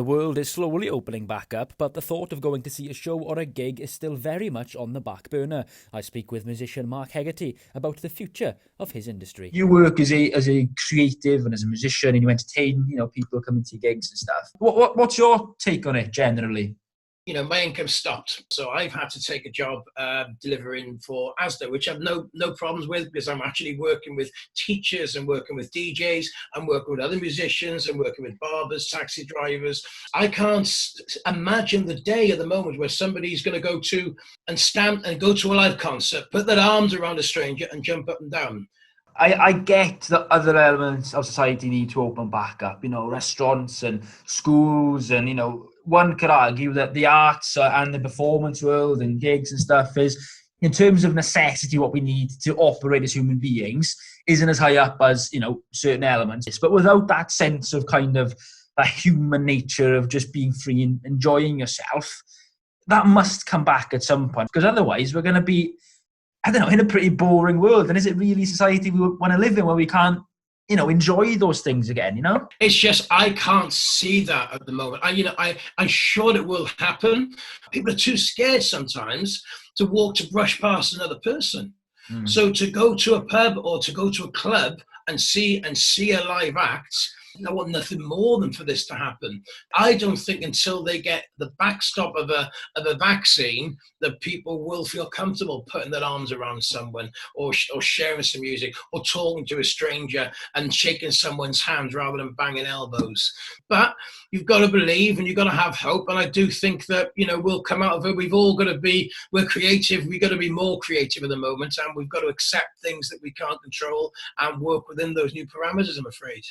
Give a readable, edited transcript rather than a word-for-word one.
The world is slowly opening back up, but the thought of going to see a show or a gig is still very much on the back burner. I speak with musician Mark Hegsy about the future of his industry. You work as a creative and as a musician, and you entertain, people coming to your gigs and stuff. What's your take on it generally? My income stopped. So I've had to take a job delivering for Asda, which I've no problems with, because I'm actually working with teachers and working with DJs and working with other musicians and working with barbers, taxi drivers. I can't imagine the day at the moment where somebody's going to go to and stand and go to a live concert, put their arms around a stranger and jump up and down. I get that other elements of society need to open back up, restaurants and schools, and, one could argue that the arts and the performance world and gigs and stuff is, in terms of necessity, what we need to operate as human beings isn't as high up as, certain elements. But without that sense of kind of that human nature of just being free and enjoying yourself, that must come back at some point, because otherwise we're going to be, in a pretty boring world. And is it really society we want to live in, where we can't, enjoy those things again, It's just, I can't see that at the moment. I'm sure it will happen. People are too scared sometimes to walk, to brush past another person. So to go to a pub or to go to a club and see a live act, I want nothing more than for this to happen. I don't think until they get the backstop of a vaccine that people will feel comfortable putting their arms around someone or sharing some music or talking to a stranger and shaking someone's hands rather than banging elbows. But you've got to believe and you've got to have hope. And I do think that, we'll come out of it. We're creative. We've got to be more creative at the moment, and we've got to accept things that we can't control and work within those new parameters, I'm afraid.